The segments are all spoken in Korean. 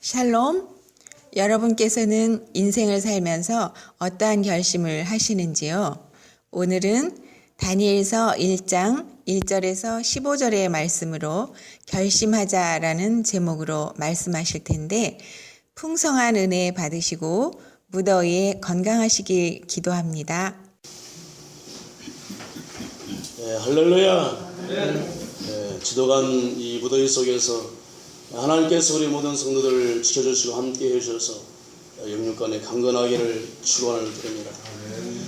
샬롬. 여러분께서는 인생을 살면서 어떠한 결심을 하시는지요? 오늘은 다니엘서 1장 1절에서 15절의 말씀으로 결심하자라는 제목으로 말씀하실 텐데, 풍성한 은혜 받으시고 무더위에 건강하시길 기도합니다. 네, 할렐루야. 지독한 이 무더위 속에서 하나님께서 우리 모든 성도들을 지켜주시고 함께 해주셔서 영육간에 강건하기를 축원을 드립니다.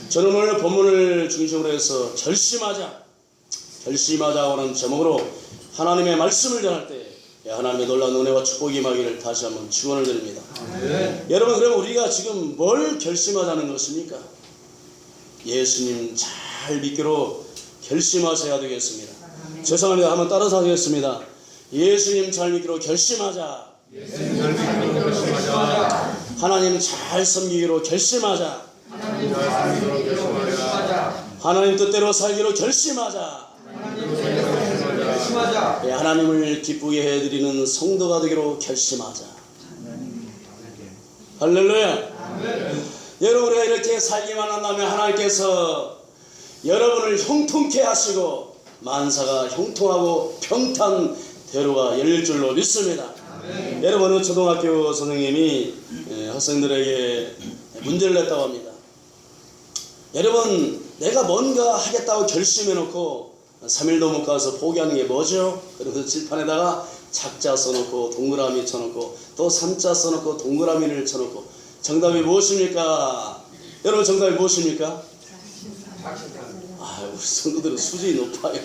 저는 오늘 본문을 중심으로 해서 결심하자라는 제목으로 하나님의 말씀을 전할 때 하나님의 놀라운 은혜와 축복이 임하기를 다시 한번 축원을 드립니다. 여러분, 그럼 우리가 지금 뭘 결심하자는 것입니까? 예수님 잘 믿기로 결심하셔야 되겠습니다. 죄송합니다. 한번 따라서 하겠습니다. 예수님 잘 믿기로 결심하자. 하나님 잘 섬기기로 결심하자. 하나님 뜻대로 살기로 결심하자. 하나님을 기쁘게 해드리는 성도가 되기로 결심하자. 할렐루야. 여러분, 우리가 이렇게 살기만 한다면 하나님께서 여러분을 형통케 하시고 만사가 형통하고 평탄대로가 열릴 줄로 믿습니다. 여러분은 초등학교 선생님이 학생들에게 문제를 냈다고 합니다. 여러분, 내가 뭔가 하겠다고 결심해놓고 3일도 못 가서 포기하는 게 뭐죠? 그래서 칠판에다가 작자 써놓고 동그라미 쳐놓고 또 3자 써놓고 동그라미를 쳐놓고 정답이 무엇입니까? 여러분, 정답이 무엇입니까? 우리 성도들은 수준이 높아요.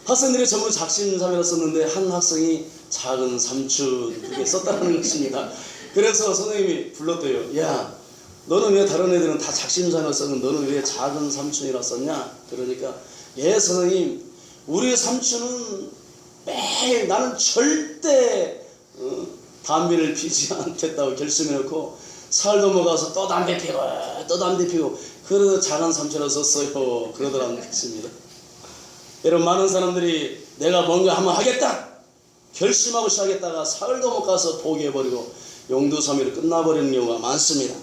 학생들이 전부 작심삼일을 썼는데 한 학생이 작은 삼춘 그렇게 썼다는 것입니다. 그래서 선생님이 불렀대요. 야, 너는 왜 다른 애들은 다 작심삼일을 썼는데 너는 왜 작은 삼춘이라 썼냐? 그러니까, 예 선생님, 우리 삼춘은 매일 나는 절대 담배를 피지 않겠다고 결심해놓고 살도 먹어서 또 담배 피고 또 담배 피고 그래서 작은 삼촌을 썼어요. 그러더라는 것입니다. 여러분, 많은 사람들이 내가 뭔가 한번 하겠다 결심하고 시작했다가 사흘도 못 가서 포기해버리고 용두삼일을 끝나버리는 경우가 많습니다.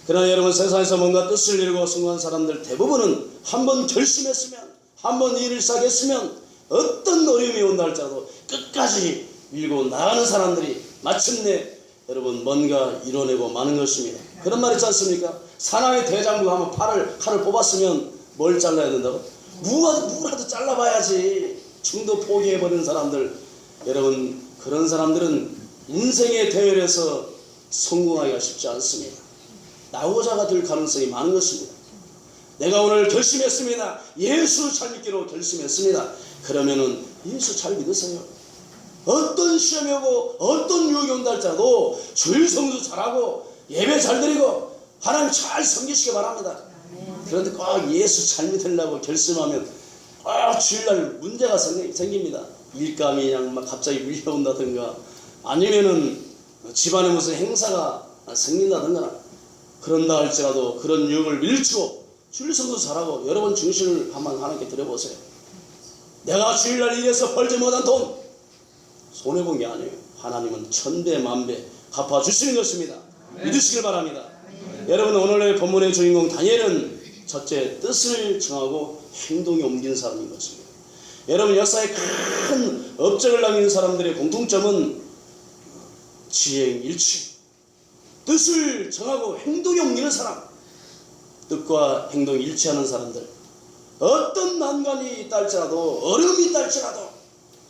그러나 여러분, 세상에서 뭔가 뜻을 이루고 성공한 사람들 대부분은 한번 결심했으면, 한번 일을 시작했으면 어떤 어려움이 온다 할지라도 끝까지 밀고 나가는 사람들이 마침내 여러분 뭔가 이뤄내고 마는 것입니다. 그런 말 있지 않습니까? 사나이 대장부가 한번 칼을 뽑았으면 뭘 잘라야 된다고? 무라도 잘라봐야지. 중도 포기해버리는 사람들, 여러분, 그런 사람들은 인생의 대열에서 성공하기가 쉽지 않습니다. 나오자가 될 가능성이 많은 것입니다. 내가 오늘 결심했습니다. 예수 잘 믿기로 결심했습니다. 그러면은 예수 잘 믿으세요. 어떤 시험이 오고 어떤 유혹이 온다 할지라도 주일 성수 잘하고 예배 잘 드리고 하나님 잘 섬기시기 바랍니다. 그런데 꼭 예수 잘 믿으려고 결심하면 주일날 문제가 생깁니다. 일감이 그냥 막 갑자기 밀려온다든가 아니면은 집안에 무슨 행사가 생긴다든가 그런다 할지라도 그런 유혹을 밀치고 주일 성수 잘하고 여러분 중심을 한번 하나님께 드려보세요. 내가 주일날 일해서 벌지 못한 돈 손해본 게 아니에요. 하나님은 천배 만배 갚아주시는 것입니다. 믿으시길 바랍니다. 여러분, 오늘의 본문의 주인공 다니엘은 첫째, 뜻을 정하고 행동에 옮긴 사람인 것입니다. 여러분, 역사에 큰 업적을 남긴 사람들의 공통점은 지행일치, 뜻을 정하고 행동에 옮기는 사람, 뜻과 행동이 일치하는 사람들, 어떤 난관이 있다 할지라도 어려움이 있다 할지라도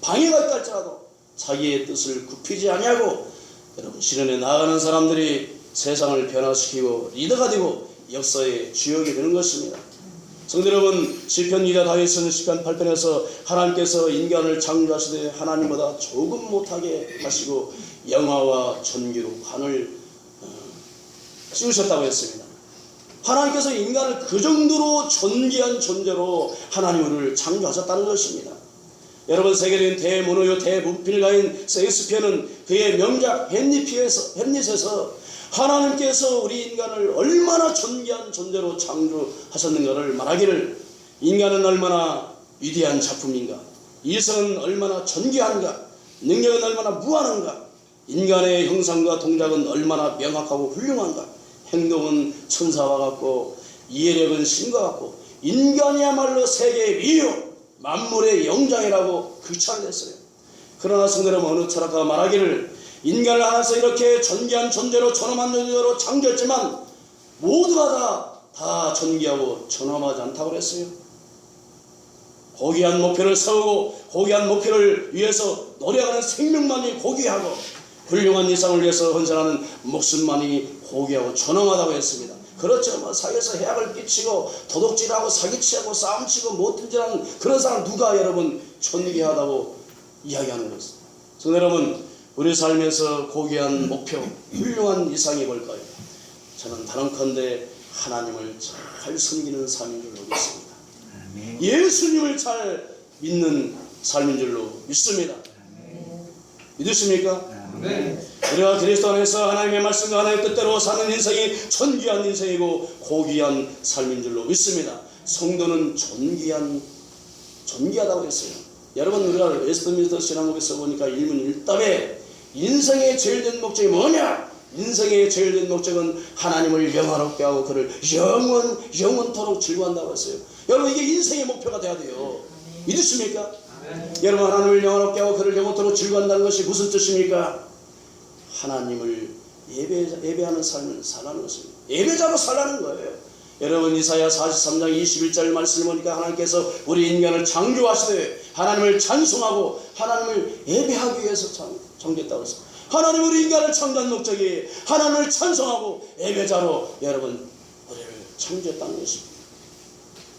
방해가 있다 할지라도 자기의 뜻을 굽히지 아니하고 여러분 실현해 나가는 사람들이 세상을 변화시키고 리더가 되고 역사의 주역이 되는 것입니다. 성도 여러분, 시편 기자 다윗은 시편 8편에서 하나님께서 인간을 창조하시되 하나님보다 조금 못하게 하시고 영화와 전기로 관을 씌우셨다고 했습니다. 하나님께서 인간을 그 정도로 존귀한 존재로 하나님을 창조하셨다는 것입니다. 여러분, 세계적인 대문호요 대문필가인 셰익스피어는 그의 명작 햄릿에서 하나님께서 우리 인간을 얼마나 존귀한 존재로 창조하셨는가를 말하기를, 인간은 얼마나 위대한 작품인가, 이성은 얼마나 존귀한가, 능력은 얼마나 무한한가, 인간의 형상과 동작은 얼마나 명확하고 훌륭한가. 행동은 천사와 같고 이해력은 신과 같고 인간이야말로 세계의 미요 만물의 영장이라고 극찬을 했어요. 그러나 성도는 어느 철학가가 말하기를 인간을 하나서 이렇게 존귀한 존재로 존엄한 존재로 창조했지만 모두가 다 존귀하고 존엄하지 않다고 그랬어요. 고귀한 목표를 세우고 고귀한 목표를 위해서 노력하는 생명만이 고귀하고 훌륭한 이상을 위해서 헌신하는 목숨만이 고귀하고 존엄하다고 했습니다. 그렇죠. 뭐 사회에서 해악을 끼치고 도둑질하고 사기치고 싸움치고 못든지라는 그런 사람 누가 여러분 존귀하다고 이야기하는 것입니다. 성도 여러분, 우리 삶에서 고귀한 목표, 훌륭한 이상이 뭘까요? 저는 단언컨대 하나님을 잘 섬기는 삶인 줄로 믿습니다. 예수님을 잘 믿는 삶인 줄로 믿습니다. 믿으십니까? 우리가 그리스도 안에서 하나님의 말씀과 하나님의 뜻대로 사는 인생이 존귀한 인생이고 고귀한 삶인 줄로 믿습니다. 성도는 존귀하다고 했어요. 여러분, 우리가 웨스트민스터 신앙국에서 보니까 일문일답에 인생의 제일 된 목적이 뭐냐? 인생의 제일 된 목적은 하나님을 영화롭게 하고 그를 영원토록 즐거워한다고 했어요. 여러분, 이게 인생의 목표가 돼야 돼요. 믿으십니까? 여러분, 하나님을 영화롭게 하고 그를 영원토록 즐거워한다는 것이 무슨 뜻입니까? 하나님을 예배하는 삶을 살라는 것입니다. 예배자로 살라는 거예요. 여러분, 이사야 43장 21절 말씀을 보니까 하나님께서 우리 인간을 창조하시되 하나님을 찬송하고 하나님을 예배하기 위해서 창조했다고 했습니다. 하나님 우리 인간을 창조한 목적이 하나님을 찬송하고 예배자로 여러분 우리를 창조했다는 것입니다.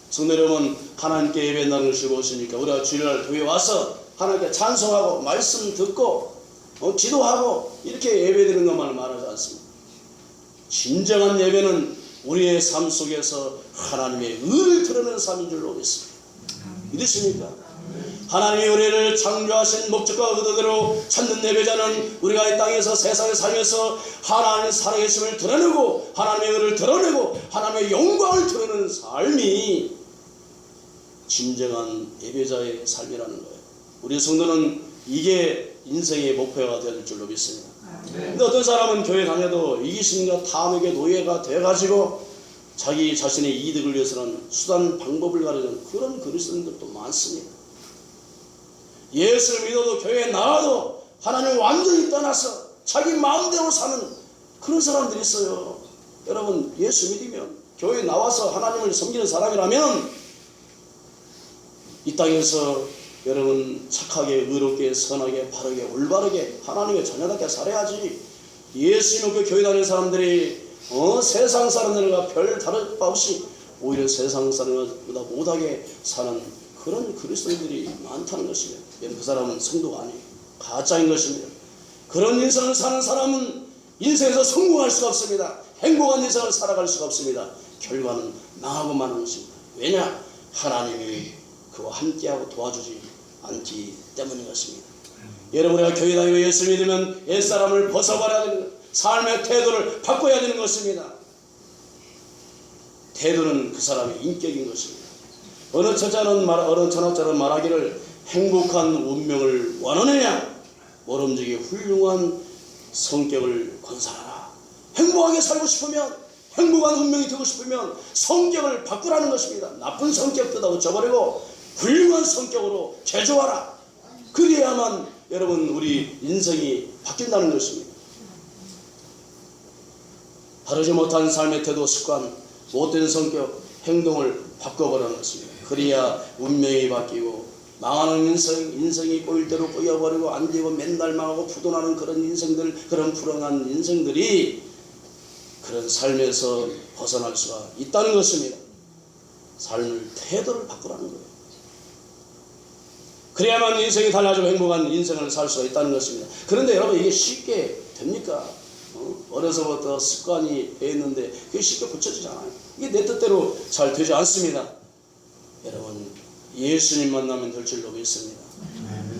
성도 여러분, 하나님께 예배한다는 것이 무엇입니까? 우리가 주일날 교회에 와서 하나님께 찬송하고 말씀 듣고 기도하고 이렇게 예배드리는 것만을 말하지 않습니다. 진정한 예배는 우리의 삶 속에서 하나님의 의를 드러내는 삶인 줄로 믿습니다. 믿으십니까? 하나님이 우리를 창조하신 목적과 의도대로 찾는 예배자는 우리가 이 땅에서 세상에 살면서 하나님의 살아계심을 드러내고 하나님의 의를 드러내고 하나님의 영광을 드러내는 삶이 진정한 예배자의 삶이라는 거예요. 우리 성도는 이게 인생의 목표가 될 줄로 믿습니다. 근데 어떤 사람은 교회 다녀도 이기심과 탐욕의 노예가 돼가지고 자기 자신의 이득을 위해서는 수단 방법을 가리는 그런 그리스도인들도 많습니다. 예수를 믿어도 교회에 나와도 하나님을 완전히 떠나서 자기 마음대로 사는 그런 사람들이 있어요. 여러분, 예수 믿으면 교회에 나와서 하나님을 섬기는 사람이라면 이 땅에서 여러분 착하게 의롭게 선하게 바르게 올바르게 하나님의 자녀답게 살아야지. 예수 믿고 교회 다니는 사람들이 세상 사람들과 별 다른 바 없이 오히려 세상 사람보다 못하게 사는 그런 그리스도인들이 많다는 것입니다. 그 사람은 성도가 아니에요. 가짜인 것입니다. 그런 인생을 사는 사람은 인생에서 성공할 수가 없습니다. 행복한 인생을 살아갈 수가 없습니다. 결과는 망하고 마는 것입니다. 왜냐? 하나님이 그와 함께하고 도와주지 않기 때문인 것입니다. 여러분, 우리가 교회 다니고 예수 믿으면 옛사람을 벗어버려야 되는 삶의 태도를 바꿔야 되는 것입니다. 태도는 그 사람의 인격인 것입니다. 어느 철학자는 말하기를 행복한 운명을 원하느냐? 모름지기 훌륭한 성격을 건설하라. 행복하게 살고 싶으면, 행복한 운명이 되고 싶으면 성격을 바꾸라는 것입니다. 나쁜 성격 뜯어버리고 훌륭한 성격으로 개조하라. 그래야만 여러분 우리 인생이 바뀐다는 것입니다. 바르지 못한 삶의 태도, 습관, 못된 성격, 행동을 바꿔버리는 것입니다. 그래야 운명이 바뀌고 망하는 인생이 꼬일 대로 꼬여버리고 안 되고 맨날 망하고 부도나는 그런 인생들, 그런 불행한 인생들이 그런 삶에서 벗어날 수가 있다는 것입니다. 삶을 태도를 바꾸라는 거예요. 그래야만 인생이 달라지고 행복한 인생을 살 수가 있다는 것입니다. 그런데 여러분, 이게 쉽게 됩니까? 어려서부터 습관이 배했는데 그게 쉽게 고쳐지지 않아요. 이게 내 뜻대로 잘 되지 않습니다. 여러분, 예수님 만나면 될 줄로 믿습니다.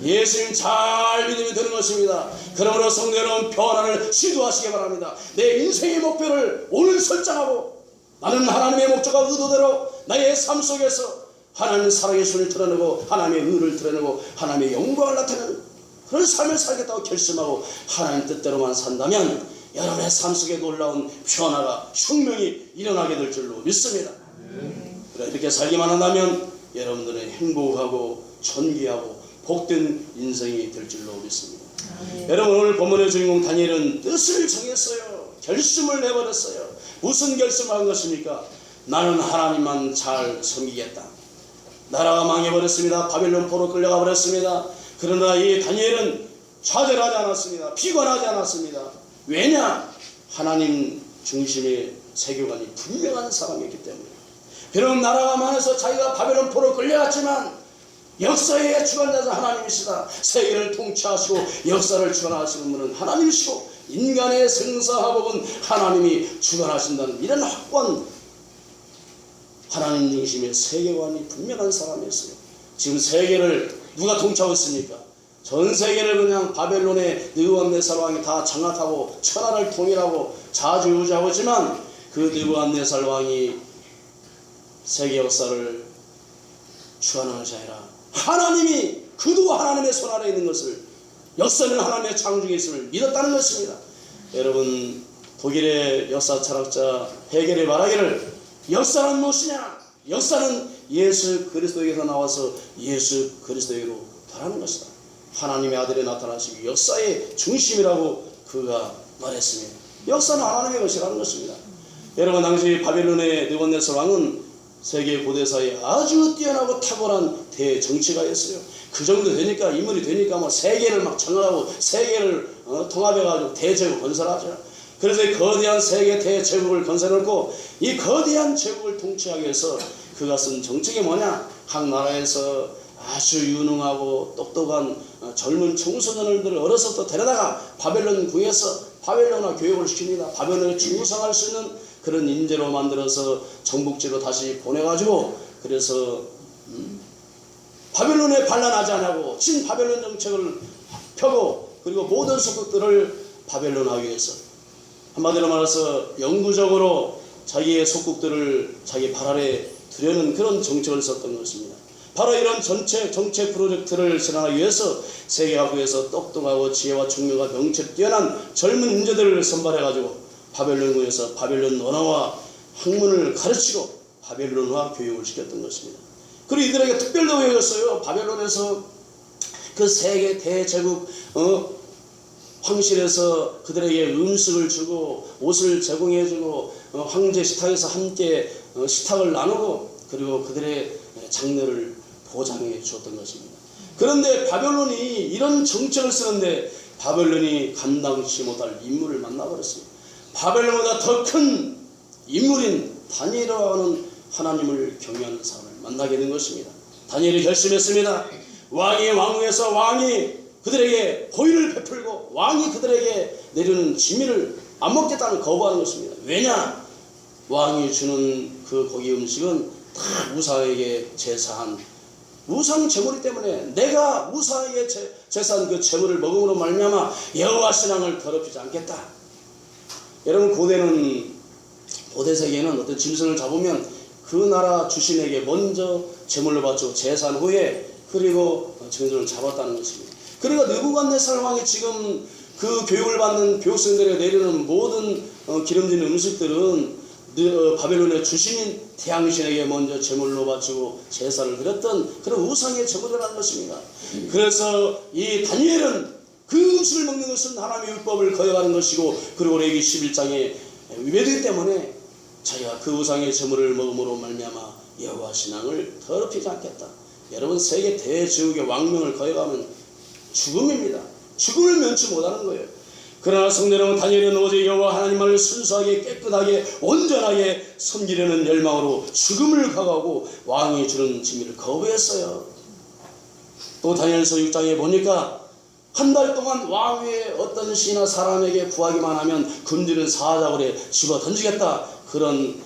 예수님 잘 믿으면 되는 것입니다. 그러므로 성도 여러분, 변화를 시도하시기 바랍니다. 내 인생의 목표를 오늘 설정하고 나는 하나님의 목적과 의도대로 나의 삶 속에서 하나님 살아계심을 드러내고 하나님의 의를 드러내고 하나님의 영광을 나타내는 그런 삶을 살겠다고 결심하고 하나님 뜻대로만 산다면 여러분의 삶 속에 놀라운 변화가 혁명이 일어나게 될 줄로 믿습니다. 그래, 이렇게 살기만 한다면 여러분들은 행복하고 존귀하고 복된 인생이 될 줄로 믿습니다. 여러분, 오늘 본문의 주인공 다니엘은 뜻을 정했어요. 결심을 내버렸어요. 무슨 결심을 한 것입니까? 나는 하나님만 잘 섬기겠다. 나라가 망해버렸습니다. 바벨론 포로 끌려가 버렸습니다. 그러나 이 다니엘은 좌절하지 않았습니다. 피곤하지 않았습니다. 왜냐? 하나님 중심의 세계관이 분명한 사람이었기 때문에. 비록 나라가 망해서 자기가 바벨론 포로 끌려갔지만 역사의 주관자는 하나님이시다. 세계를 통치하시고 역사를 주관하시는 분은 하나님이시고 인간의 생사화복은 하나님이 주관하신다는 이런 확고한 하나님 중심의 세계관이 분명한 사람이었어요. 지금 세계를 누가 통치하고 있습니까? 전 세계를 그냥 바벨론의 느부갓네살 왕이 다 장악하고 천하를 통일하고 자주우지하고 있지만 그 느부갓네살 왕이 세계 역사를 주관하는 것이 아니라 하나님이 그도 하나님의 손 아래에 있는 것을, 역사는 하나님의 창조에 있음을 믿었다는 것입니다. 여러분, 독일의 역사 철학자 헤겔이 말하기를 역사는 무엇이냐? 역사는 예수 그리스도에게서 나와서 예수 그리스도에게로 돌아가는 것이다. 하나님의 아들이 나타나시고 역사의 중심이라고 그가 말했습니다. 역사는 하나님의 것이라는 것입니다. 여러분, 당시 바벨론의 느부갓네살 왕은 세계 고대사에 아주 뛰어나고 탁월한 대정치가였어요. 그 정도 되니까, 인물이 되니까 뭐 세계를 막 장악하고 세계를 통합해가지고 대제국 건설하죠. 그래서 이 거대한 세계 대제국을 건설했고, 이 거대한 제국을 통치하기 위해서 그가 쓴 정책이 뭐냐? 각 나라에서 아주 유능하고 똑똑한 젊은 청소년들을 어려서부터 데려다가 바벨론 궁에서 바벨론화 교육을 시킵니다. 바벨론에 충성할 수 있는 그런 인재로 만들어서 정복지로 다시 보내가지고, 그래서 바벨론에 반란하지 않고 친바벨론 정책을 펴고, 그리고 모든 속국들을 바벨론하기 위해서, 한마디로 말해서 영구적으로 자기의 속국들을 자기 발 아래 두려는 그런 정책을 썼던 것입니다. 바로 이런 정책 프로젝트를 실행하기 위해서 세계화국에서 똑똑하고 지혜와 총명과 명체를 뛰어난 젊은 인재들을 선발해가지고 바벨론궁에서 바벨론 언어와 학문을 가르치고 바벨론화 교육을 시켰던 것입니다. 그리고 이들에게 특별 대우였어요. 바벨론에서 그 세계 대제국 황실에서 그들에게 음식을 주고 옷을 제공해주고 황제 식탁에서 함께 식탁을 나누고, 그리고 그들의 장래를 보장해 주었던 것입니다. 그런데 바벨론이 이런 정책을 쓰는데 바벨론이 감당치 못할 인물을 만나버렸습니다. 바벨론보다 더 큰 인물인 다니엘이라고 하는 하나님을 경외하는 사람을 만나게 된 것입니다. 다니엘이 결심했습니다. 왕의 왕궁에서 왕이 그들에게 호의를 베풀고 왕이 그들에게 내리는 지미를 안 먹겠다는 거부하는 것입니다. 왜냐? 왕이 주는 그 고기 음식은 다 무사에게 제사한 우상 제물이기 때문에 내가 무사에게 제사한 그 제물을 먹음으로 말미암아 여호와 신앙을 더럽히지 않겠다. 여러분, 고대 세계에는 어떤 짐승을 잡으면 그 나라 주신에게 먼저 제물로 바치고 제사한 후에 그리고 짐승을 잡았다는 것입니다. 그러니까 느부갓네살 왕이 지금 그 교육을 받는 교육생들에게 내리는 모든 기름진 음식들은 바벨론의 주신인 태양신에게 먼저 제물로 바치고 제사를 드렸던 그런 우상의 제물이라는 것입니다. 그래서 이 다니엘은 그 음식을 먹는 것은 하나님의 율법을 거역하는 것이고, 그리고 레위기 11장에 위배되기 때문에 자기가 그 우상의 제물을 먹음으로 말미암아 여호와 신앙을 더럽히지 않겠다. 여러분, 세계 대제국의 왕명을 거역하면 죽음입니다. 죽음을 면치 못하는 거예요. 그러나 성도 여러분, 다니엘은 오직 여호와 하나님을 순수하게 깨끗하게 온전하게 섬기려는 열망으로 죽음을 각오하고 왕이 주는 지미를 거부했어요. 또 다니엘서 6장에 보니까 한 달 동안 왕 위에 어떤 시나 사람에게 구하기만 하면 금지는 사자굴에 집어 던지겠다, 그런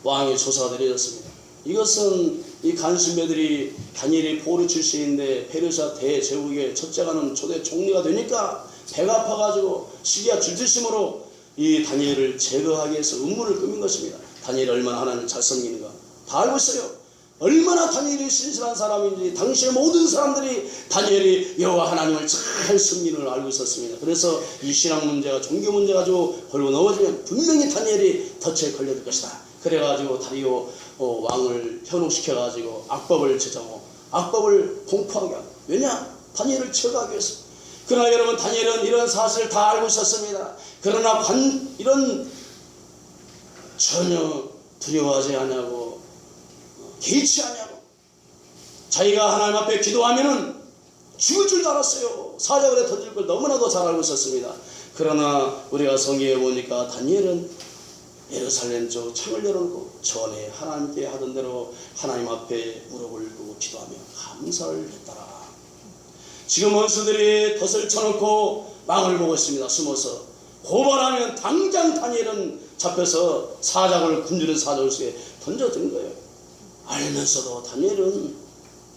왕의 조사가 내려졌습니다. 이것은 이 간신배들이 다니엘이 포로 출신인데 페르시아 대제국의 첫째가는 초대 총리가 되니까 배가 아파가지고 시기와 질투심으로 이 다니엘을 제거하기 위해서 음모를 꾸민 것입니다. 다니엘이 얼마나 하나님을 잘 섬기는가 다 알고 있어요. 얼마나 다니엘이 신실한 사람인지 당시의 모든 사람들이 다니엘이 여호와 하나님을 잘 섬기는 걸 알고 있었습니다. 그래서 이 신앙 문제가 종교 문제 가지고 걸고 넘어지면 분명히 다니엘이 덫에 걸려들 것이다. 그래가지고 다리오 왕을 현혹시켜가지고 악법을 제정하고 악법을 공포하게 하고, 왜냐? 다니엘을 제거하기 위해서. 그러나 여러분, 다니엘은 이런 사실을 다 알고 있었습니다. 그러나 이런 전혀 두려워하지 않냐고, 개의치 않냐고, 자기가 하나님 앞에 기도하면은 죽을 줄도 알았어요. 사자굴에 던질 걸 너무나도 잘 알고 있었습니다. 그러나 우리가 성경에 보니까 다니엘은 예루살렘 쪽 창을 열어놓고 전에 하나님께 하던 대로 하나님 앞에 무릎을 꿇고 기도하며 감사를 했더라. 지금 원수들이 덫을 쳐놓고 망을 보고 있습니다. 숨어서 고발하면 당장 다니엘은 잡혀서 사자굴 굶주린 사자굴 속에 던져진 거예요. 알면서도 다니엘은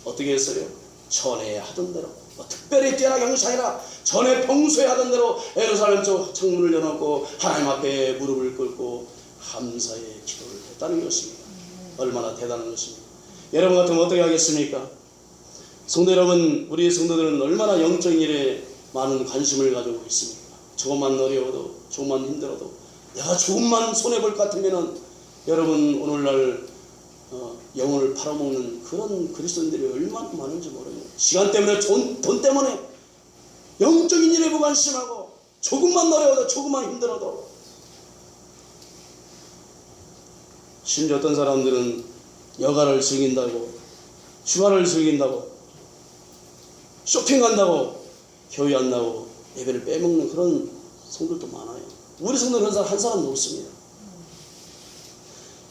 어떻게 했어요? 전에 하던 대로, 특별히 뛰어난 경치 아니라 전에 평소에 하던 대로 예루살렘 쪽 창문을 열어놓고 하나님 앞에 무릎을 꿇고 감사의 기도를 했다는 것입니다. 얼마나 대단한 것입니까? 여러분 같으면 어떻게 하겠습니까? 성도 여러분, 우리 성도들은 얼마나 영적인 일에 많은 관심을 가지고 있습니까? 조금만 어려워도, 조금만 힘들어도, 내가 조금만 손해볼 것 같으면은, 여러분 오늘날 영혼을 팔아먹는 그런 그리스도인들이 얼마나 많은지 모르요. 시간 때문에, 돈 때문에 영적인 일에 무관심하고, 조금만 어려워도, 조금만 힘들어도. 심지어 어떤 사람들은 여가를 즐긴다고, 휴가를 즐긴다고, 쇼핑 간다고 교회 안 나오고 예배를 빼먹는 그런 성들도 많아요. 우리 성도는 한 사람도 없습니다.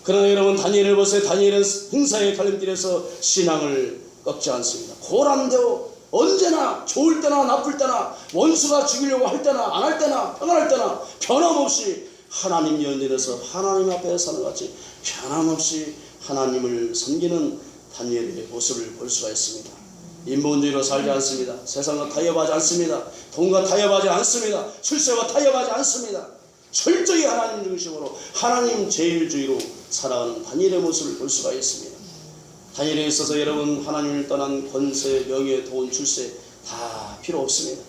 그러나 여러분, 다니엘을 보세요. 다니엘은 흥사의 갈림길에서 신앙을 꺾지 않습니다. 고난되고 언제나 좋을 때나 나쁠 때나 원수가 죽이려고 할 때나 안 할 때나 평안할 때나 변함없이 하나님 연전에서 하나님 앞에 사는 같이 변함없이 하나님을 섬기는 다니엘의 모습을 볼 수가 있습니다. 인본주의로 살지 않습니다. 세상과 타협하지 않습니다. 돈과 타협하지 않습니다. 출세와 타협하지 않습니다. 철저히 하나님 중심으로 하나님 제일주의로 살아가는 다니엘의 모습을 볼 수가 있습니다. 다니엘에 있어서 여러분, 하나님을 떠난 권세, 명예, 돈, 출세 다 필요 없습니다.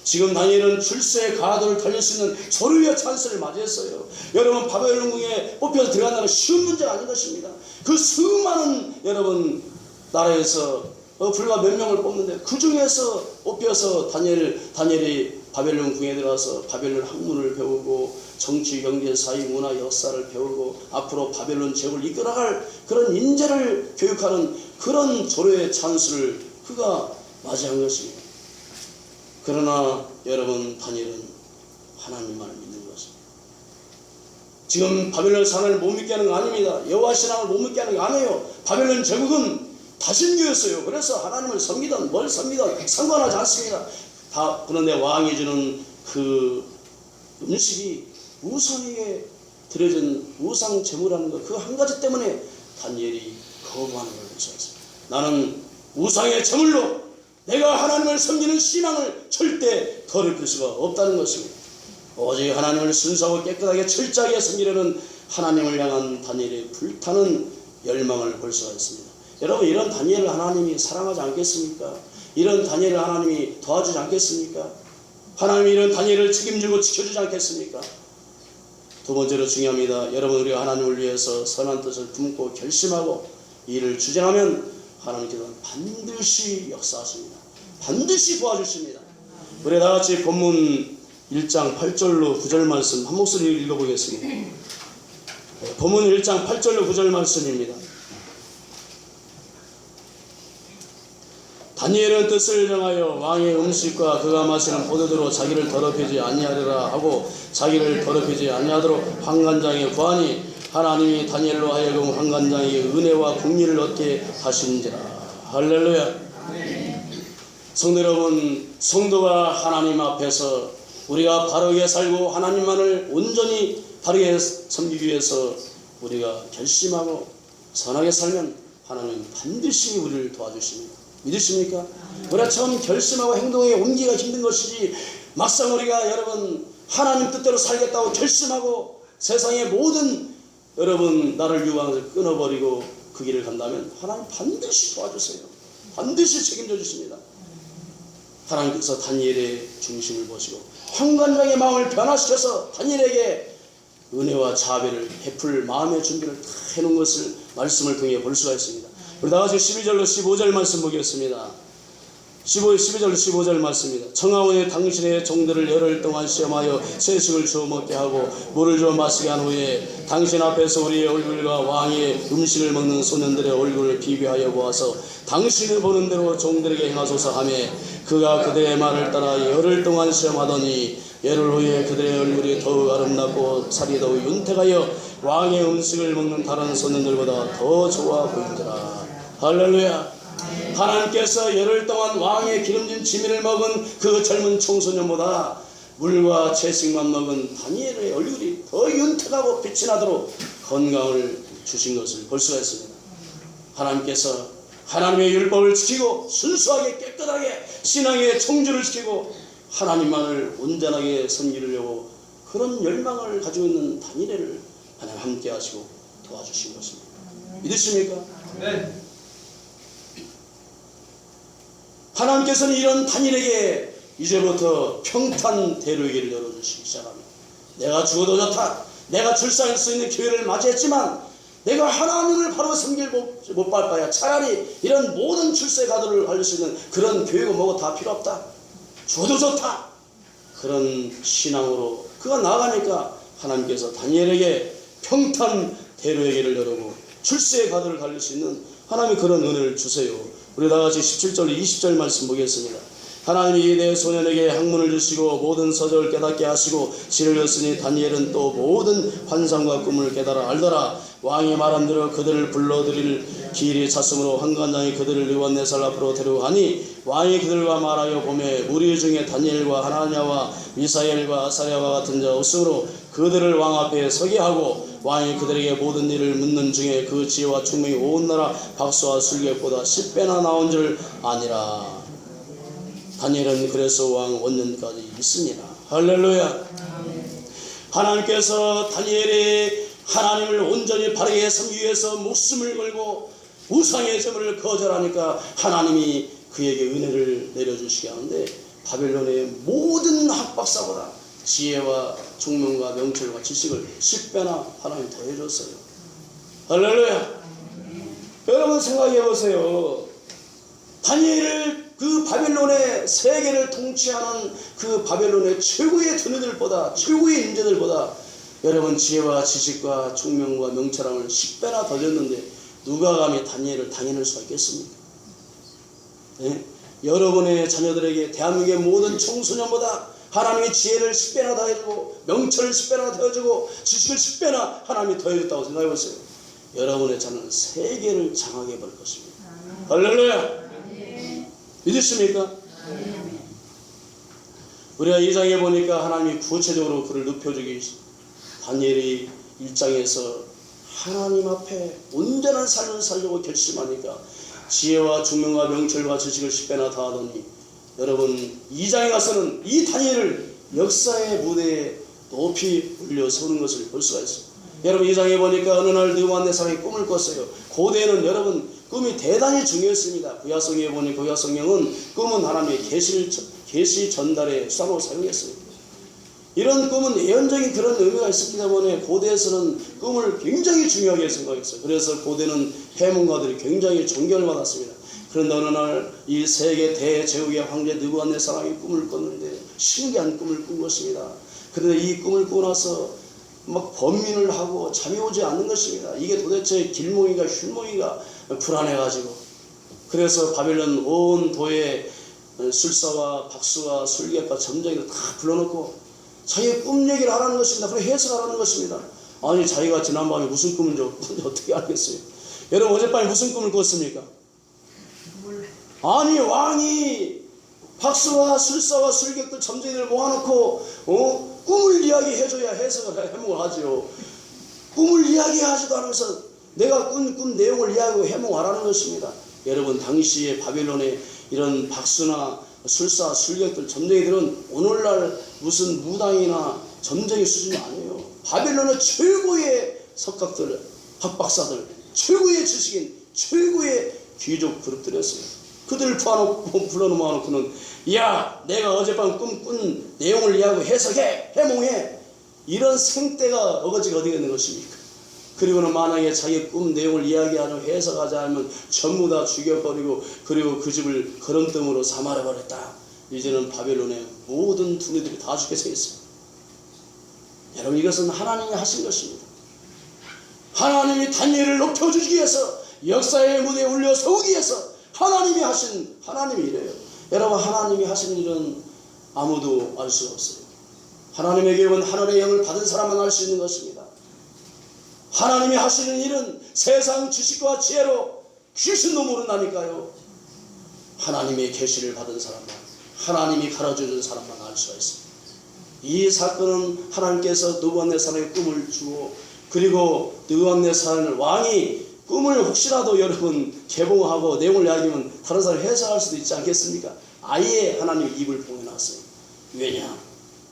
지금 다니엘은 출세의 가도를 달릴 수 있는 조류의 찬스를 맞이했어요. 여러분, 바벨론궁에 뽑혀서 들어간다는 쉬운 문제가 아닌 것입니다. 그 수많은 여러분 나라에서 불과 몇 명을 뽑는데 그 중에서 뽑혀서 다니엘이 바벨론 궁에 들어가서 바벨론 학문을 배우고 정치, 경제, 사회, 문화, 역사를 배우고 앞으로 바벨론 제국을 이끌어갈 그런 인재를 교육하는 그런 조례의 찬스를 그가 맞이한 것입니다. 그러나 여러분, 다니엘은 하나님만을 믿는 것입니다. 지금 바벨론 신앙을 못 믿게 하는 거 아닙니다. 여호와 신앙을 못 믿게 하는 게 아니에요. 바벨론 제국은 다신교였어요. 그래서 하나님을 섬기든 뭘 섬기든 상관하지 않습니다. 그런데 왕이 주는 그 음식이 우상에게 드려진 우상 제물하는 것, 그 한 가지 때문에 다니엘이 거부하는 걸 볼 수 있습니다. 나는 우상의 제물로 내가 하나님을 섬기는 신앙을 절대 더럽힐 수가 없다는 것입니다. 오직 하나님을 순수하고 깨끗하게 철저하게 섬기려는 하나님을 향한 다니엘의 불타는 열망을 볼 수가 있습니다. 여러분, 이런 다니엘을 하나님이 사랑하지 않겠습니까? 이런 다니엘을 하나님이 도와주지 않겠습니까? 하나님이 이런 다니엘을 책임지고 지켜주지 않겠습니까? 두 번째로 중요합니다. 여러분, 우리가 하나님을 위해서 선한 뜻을 품고 결심하고 이를 주장하면 하나님께서는 반드시 역사하십니다. 반드시 도와주십니다. 우리 다같이 본문 1장 8절로 9절 말씀 한 목소리 읽어보겠습니다. 본문 1장 8절로 9절 말씀입니다. 다니엘은 뜻을 정하여 왕의 음식과 그가 마시는 포도주로 자기를 더럽히지 아니하리라 하고 자기를 더럽히지 아니하도록 환관장에 구하니 하나님이 다니엘로 하여금 환관장에게 은혜와 공리를 얻게 하신지라. 할렐루야. 성도 여러분, 성도가 하나님 앞에서 우리가 바르게 살고 하나님만을 온전히 바르게 섬기기 위해서 우리가 결심하고 선하게 살면 하나님은 반드시 우리를 도와주십니다. 믿으십니까? 우리가 처음 결심하고 행동에 옮기기가 힘든 것이지, 막상 우리가 여러분 하나님 뜻대로 살겠다고 결심하고 세상의 모든 여러분 나를 유혹하는 것을 끊어버리고 그 길을 간다면 하나님 반드시 도와주세요. 반드시 책임져 주십니다. 하나님께서 다니엘의 중심을 보시고 황관장의 마음을 변화시켜서 다니엘에게 은혜와 자비를 베풀 마음의 준비를 다 해놓은 것을 말씀을 통해 볼 수가 있습니다. 우리 다같이 12절로 15절 말씀 보겠습니다. 12절로 15절 말씀입니다. 청하오니 당신의 종들을 열흘 동안 시험하여 채식을 주어 먹게 하고 물을 주어 마시게 한 후에 당신 앞에서 우리의 얼굴과 왕의 음식을 먹는 소년들의 얼굴을 비교하여 보아서 당신이 보는 대로 종들에게 행하소서 하며 그가 그들의 말을 따라 열흘 동안 시험하더니 열흘 후에 그들의 얼굴이 더욱 아름답고 살이 더욱 윤택하여 왕의 음식을 먹는 다른 소년들보다 더 좋아 보인지라. 할렐루야. 하나님께서 열흘 동안 왕의 기름진 지민을 먹은 그 젊은 청소년보다 물과 채식만 먹은 다니엘의 얼굴이 더 윤택하고 빛이 나도록 건강을 주신 것을 볼 수가 있습니다. 하나님께서 하나님의 율법을 지키고 순수하게 깨끗하게 신앙의 청주를 지키고 하나님만을 온전하게 섬기려고 그런 열망을 가지고 있는 다니엘을 하나님 함께 하시고 도와주신 것입니다. 믿으십니까? 네. 하나님께서는 이런 다니엘에게 이제부터 평탄 대로의 길을 열어주시기 시작합니다. 내가 죽어도 좋다. 내가 출산할 수 있는 기회를 맞이했지만 내가 하나님을 바로 섬길 못 할 바야 차라리 이런 모든 출세 가도를 할 수 있는 그런 교육은 뭐고 다 필요 없다. 죽어도 좋다. 그런 신앙으로 그가 나아가니까 하나님께서 다니엘에게 평탄 대로의 길을 열고 출세의 가도를 달릴 수 있는 하나님의 그런 은혜를 주세요. 우리 다같이 17절 20절 말씀 보겠습니다. 하나님이 내 소년에게 학문을 주시고 모든 서적을 깨닫게 하시고 지를 였으니 다니엘은 또 모든 환상과 꿈을 깨달아 알더라. 왕이 말한 대로 그들을 불러들일 길이 찼으므로 환관장이 그들을 느부갓네살 앞으로 데려가니 왕이 그들과 말하여 보매 무리 중에 다니엘과 하나냐와 미사엘과 아사랴와 같은 자 없으므로 그들을 왕 앞에 서게 하고 왕이 그들에게 모든 일을 묻는 중에 그 지혜와 총명이 온 나라 박수와 술객보다 10배나 나온 줄 아니라. 다니엘은 그래서 왕 원년까지 있으니라. 할렐루야. 하나님께서 다니엘이 하나님을 온전히 바르게 섬기기 위해서 목숨을 걸고 우상의 제물을 거절하니까 하나님이 그에게 은혜를 내려주시게 하는데 바벨론의 모든 학박사보다 지혜와 총명과 명철과 지식을 10배나 하나님 더해줬어요. 할렐루야. 여러분 생각해 보세요. 다니엘을 그 바벨론의 세계를 통치하는 그 바벨론의 최고의 두뇌들보다 최고의 인재들보다 여러분 지혜와 지식과 총명과 명철함을 10배나 더 줬는데 누가 감히 다니엘을 당해낼 수가 있겠습니까? 네? 여러분의 자녀들에게 대한민국의 모든 청소년보다 하나님의 지혜를 10배나 더해주고 명철을 10배나 더해주고 지식을 10배나 하나님이 더해줬다고 생각해보세요. 여러분의 자녀는 세계를 장악해 볼 것입니다. 할렐루야. 믿으십니까? 우리가 2장에 보니까 하나님이 구체적으로 그를 눕혀주기 다니엘이 1장에서 하나님 앞에 온전한 삶을 살려고 결심하니까 지혜와 총명과 명철과 지식을 10배나 더하더니 여러분 2장에 가서는 이 다니엘을 역사의 무대에 높이 올려서는 것을 볼 수가 있습니다. 여러분 2장에 보니까 어느 날 느부갓네살이 꿈을 꿨어요. 고대에는 여러분 꿈이 대단히 중요했습니다. 구약성경에 보니 구약성경은 꿈은 하나님의 계시 전달의 수단으로 사용했어요. 이런 꿈은 예언적인 그런 의미가 있었기 때문에 고대에서는 꿈을 굉장히 중요하게 생각했어요. 그래서 고대는 해문가들이 굉장히 존경을 받았습니다. 그런데 어느 날 이 세계 대제국의 황제 느부갓네살이 꿈을 꿨는데 신기한 꿈을 꾼 것입니다. 그런데 이 꿈을 꾸고 나서 막 번민을 하고 잠이 오지 않는 것입니다. 이게 도대체 길몽이가 흉몽이가 불안해가지고 그래서 바벨론 온 도에 술사와 박수와 술객과 점쟁이를 다 불러놓고 자기의 꿈 얘기를 하라는 것입니다. 그리고 해석하라는 것입니다. 아니 자기가 지난밤에 무슨 꿈인지 어떻게 알겠어요? 여러분 어젯밤에 무슨 꿈을 꿨습니까? 아니 왕이 박수와 술사와 술객들 점쟁이를 모아놓고 꿈을 이야기해줘야 해석을 해몽을 하죠. 꿈을 이야기하지도 않으면서 내가 꾼 꿈 내용을 이야기하고 해몽하라는 것입니다. 여러분 당시에 바벨론의 이런 박수나 술사, 술객들, 점쟁이들은 오늘날 무슨 무당이나 점쟁이 수준이 아니에요. 바벨론의 최고의 석각들, 학박사들, 최고의 지식인, 최고의 귀족 그룹들이었습니다. 그들을 불러놓고는 야, 내가 어젯밤 꿈 꾼 내용을 이해하고 해석해, 해몽해. 이런 생떼가 어거지가 어디가 있는 것입니까? 그리고는 만약에 자기 꿈 내용을 이야기하려 해석하자 하면 전부 다 죽여버리고 그리고 그 집을 거름등으로 삼아버렸다. 이제는 바벨론의 모든 두뇌들이 다 죽게 서 있습니다. 여러분, 이것은 하나님이 하신 것입니다. 하나님이 다니엘을 높여주기 위해서 역사의 무대에 올려서기 위해서 하나님이 하신, 하나님이 이래요. 여러분, 하나님이 하신 일은 아무도 알 수가 없어요. 하나님의 계획은 하늘의 영을 받은 사람만 알 수 있는 것입니다. 하나님이 하시는 일은 세상 지식과 지혜로 귀신도 모른다니까요. 하나님의 계시를 받은 사람만, 하나님이 가르쳐준 사람만 알 수가 있습니다. 이 사건은 하나님께서 느부갓네살에게 꿈을 주고, 그리고 느부갓네살 왕이 꿈을 혹시라도 여러분 개봉하고 내용을 이야기하면 다른 사람이 해석할 수도 있지 않겠습니까? 아예 하나님 입을 봉해놨어요. 왜냐?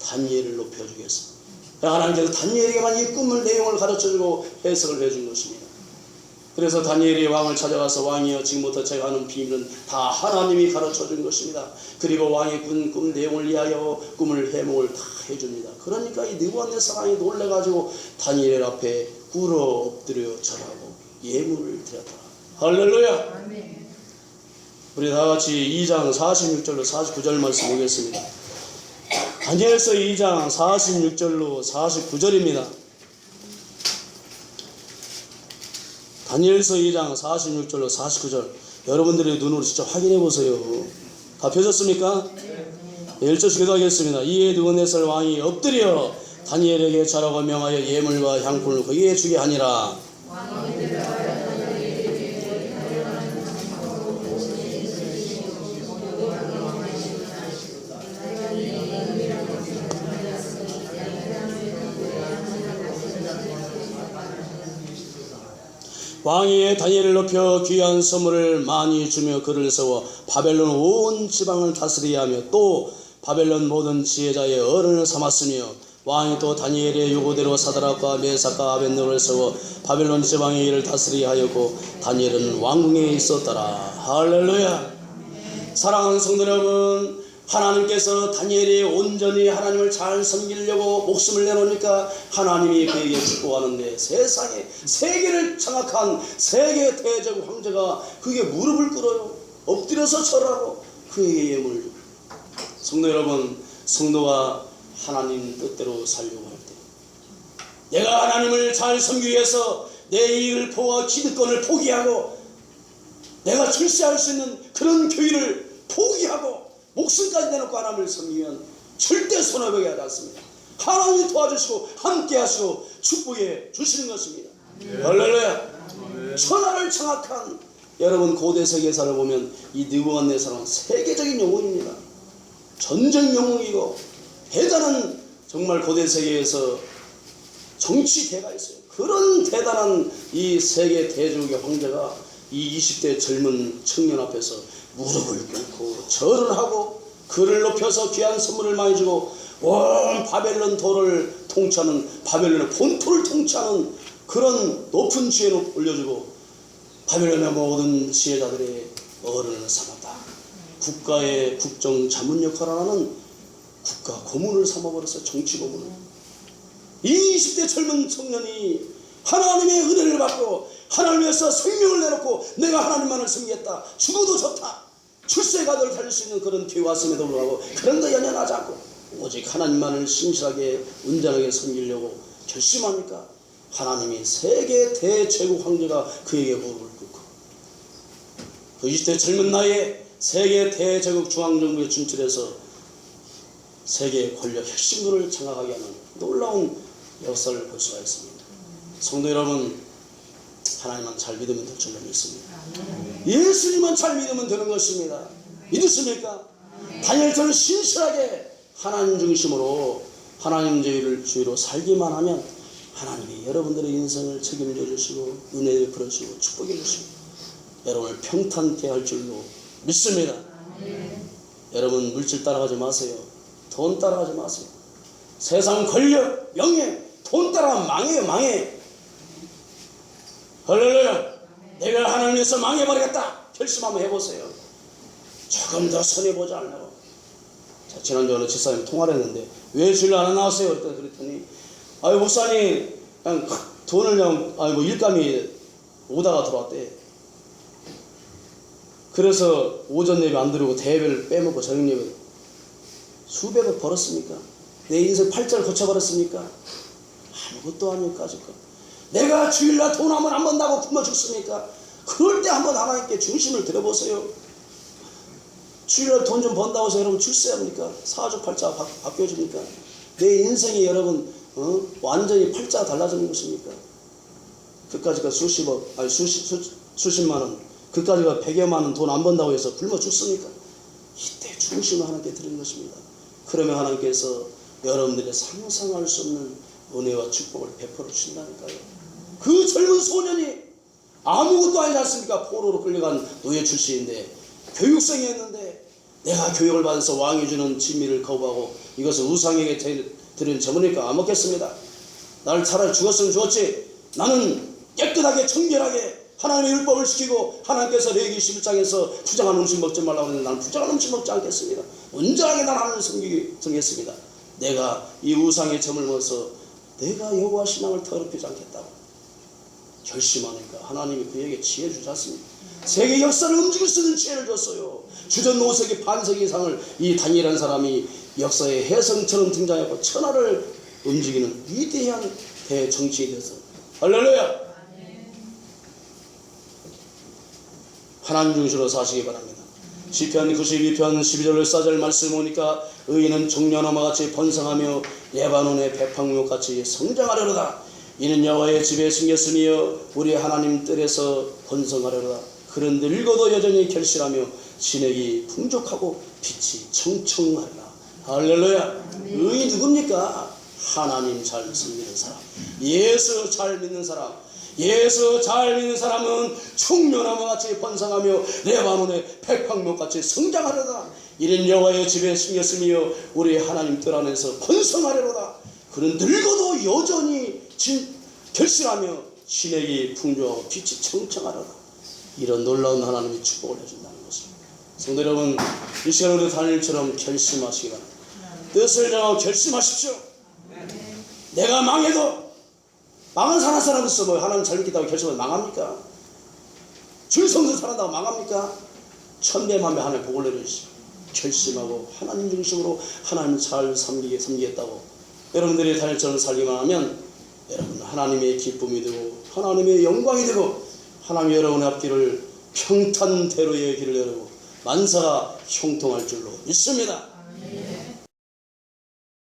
다니엘을 높여주기 위해서. 하나님께서 다니엘에게만 이 꿈을 내용을 가르쳐주고 해석을 해준 것입니다. 그래서 다니엘이 왕을 찾아가서 왕이여, 지금부터 제가 하는 비밀은 다 하나님이 가르쳐준 것입니다. 그리고 왕이 꾼 꿈 내용을 이야기하고 꿈을 해몽을 다 해줍니다. 그러니까 이 느부갓네살 왕이 놀래가지고 다니엘 앞에 꿇어 엎드려 절하고 예물을 드렸더라. 할렐루야. 우리 다같이 2장 46절로 49절 말씀 보겠습니다. 다니엘서 2장 46절로 49절입니다. 다니엘서 2장 46절로 49절 여러분들의 눈으로 직접 확인해 보세요. 다 펴졌습니까? 네. 1절씩 기도하겠습니다. 이에 느부갓네살 왕이 엎드려 다니엘에게 절하고 명하여 예물과 향품을 그에게 주게 하니라. 왕이 다니엘을 높여 귀한 선물을 많이 주며 그를 세워 바벨론 온 지방을 다스리게 하며 또 바벨론 모든 지혜자의 어른을 삼았으며 왕이 또 다니엘의 요구대로 사드락과 메삭과 아벳느고를 세워 바벨론 지방의 일을 다스리게 하였고 다니엘은 왕궁에 있었더라. 할렐루야. 사랑하는 성도 여러분, 하나님께서 다니엘이 온전히 하나님을 잘 섬기려고 목숨을 내놓으니까 하나님이 그에게 축복하는데 세상에 세계를 장악한 세계 대적 황제가 그에게 무릎을 꿇어요. 엎드려서 절하고 그에게 예물을 주고. 성도 여러분, 성도가 하나님 뜻대로 살려고 할 때 내가 하나님을 잘 섬기기 위해서 내 이익을 포기하고 기득권을 포기하고 내가 출세할 수 있는 그런 교회를 포기하고 목숨까지 내놓고 하나님을 섬기면 절대 손해보게 하지 않습니다. 하나님이 도와주시고 함께 하시고 축복해 주시는 것입니다. 할렐루야. 천하를 장악한 여러분 고대 세계사를 보면 이 느부갓네살은 세계적인 영웅입니다. 전쟁 영웅이고 대단한 정말 고대 세계에서 정치대가 있어요. 그런 대단한 이 세계 대족의 황제가 이 20대 젊은 청년 앞에서 무릎을 꿇고 절을 하고 그를 높여서 귀한 선물을 많이 주고 온 바벨론 도를 통치하는 바벨론의 본토를 통치하는 그런 높은 지혜로 올려주고 바벨론의 모든 지혜자들의 어른을 삼았다. 국가의 국정 자문 역할을 하는 국가 고문을 삼아버렸어요. 정치 고문을. 이 20대 젊은 청년이 하나님의 은혜를 받고 하나님을 위해서 생명을 내놓고 내가 하나님만을 섬기겠다. 죽어도 좋다. 출세의 가도를 달릴 수 있는 그런 기회 왔음에도 불구하고 그런 거 연연하지 않고 오직 하나님만을 신실하게 온전하게 섬기려고 결심하니까 하나님이 세계 대제국 황제가 그에게 무릎을 꿇고 그 20대 젊은 나이에 세계 대제국 중앙정부에 진출해서 세계 권력 핵심들을 장악하게 하는 놀라운 역사를 볼 수가 있습니다. 성도 여러분, 하나님만 잘 믿으면 될 줄로 믿습니다. 예수님만 잘 믿으면 되는 것입니다. 믿으십니까? 다니엘처럼 신실하게 하나님 중심으로 하나님 주의로 살기만 하면 하나님이 여러분들의 인생을 책임져 주시고 은혜 베풀어 주시고 축복해 주시고 여러분을 평탄케 할 줄로 믿습니다. 여러분 물질 따라가지 마세요. 돈 따라가지 마세요. 세상 권력, 명예, 돈 따라가면 망해요. 망해. 할렐루야. 내가 하나님에서 망해버리겠다 결심 한번 해보세요. 조금 더 손해보지 않으려고. 자, 지난주에 어느 집사님 통화를 했는데 왜 주일 안 나왔어요? 그랬더니 아유 목사님 그냥 돈을 그냥 뭐 일감이 오다가 들어왔대. 그래서 오전 예배 안 드리고 대예배를 빼먹고 저녁 예배 수백억 벌었습니까? 내 인생 팔자를 고쳐버렸습니까? 아무것도 아닙니까? 내가 주일날 돈 한번 안 번다고 굶어 죽습니까? 그럴 때 한번 하나님께 중심을 들어보세요. 주일날 돈 좀 번다고 해서 여러분 출세합니까? 사주팔자 바뀌어집니까? 내 인생이 여러분 완전히 팔자가 달라지는 것입니까? 그까지가 수십억 아니 수십만원 그까지가 100여만원 돈 안 번다고 해서 굶어 죽습니까? 이때 중심을 하나님께 드리는 것입니다. 그러면 하나님께서 여러분들의 상상할 수 없는 은혜와 축복을 베풀어 주신다니까요. 그 젊은 소년이 아무것도 아니지 않습니까? 포로로 끌려간 노예 출신인데 교육생이었는데 내가 교육을 받아서 왕이 주는 진미를 거부하고 이것을 우상에게 드리는 제물이니까 안 먹겠습니다. 나를 차라리 죽었으면 죽었지. 나는 깨끗하게 청결하게 하나님의 율법을 지키고 하나님께서 레위기 11장에서 부정한 음식 먹지 말라고 했는데 나는 부정한 음식 먹지 않겠습니다. 온전하게 난 하나님을 섬기겠습니다. 내가 이 우상의 점을 먹어서 내가 여호와 신앙을 더럽히지 않겠다고 결심하니까 하나님이 그에게 지혜 주지 않습니까? 세계 역사를 움직일 수 있는 지혜를 줬어요. 주전 5세기 반세기 이상을 이 다니엘이라는 사람이 역사의 혜성처럼 등장했고 천하를 움직이는 위대한 대정치인이 되어서 할렐루야. 하나님 중심으로 사시기 바랍니다. 시편 92편 12절 14절 말씀 보니까 의인은 종려나무와 같이 번성하며 레바논의 백향목같이 성장하려로다. 이는 여호와의 집에 심겼으며 우리 하나님 뜰에서 번성하려로다. 그런 늙어도 여전히 결실하며 진액이 풍족하고 빛이 청청하리라. 할렐루야. 의인 누굽니까? 하나님 잘 믿는 사람, 예수 잘 믿는 사람. 예수 잘 믿는 사람은 총련나무같이 번성하며 레바논의 백향목같이 성장하려다. 이는 여호와의 집에 심겼으며 우리 하나님 뜰 안에서 번성하려다. 그는 늙어도 여전히 결실하며 진액이 풍족하고 빛이 청청하려다. 이런 놀라운 하나님의 축복을 해준다는 것입니다. 성도 여러분, 이 시간에 우리 다니엘처럼 결심하시기 바랍니다. 뜻을 정하고 결심하십시오. 내가 망해도 망한 사람 있어. 뭐 하나님 잘 믿겠다고 결심하면 망합니까? 줄성서 살아난다고 망합니까? 천대만배 하나님 복을 내려주시오. 결심하고 하나님 중심으로 하나님 잘 섬기겠다고 여러분들이 다니엘처럼 살기만 하면 여러분 하나님의 기쁨이 되고 하나님의 영광이 되고 하나님이 여러분의 앞길을 평탄대로의 길을 열고 만사가 형통할 줄로 믿습니다.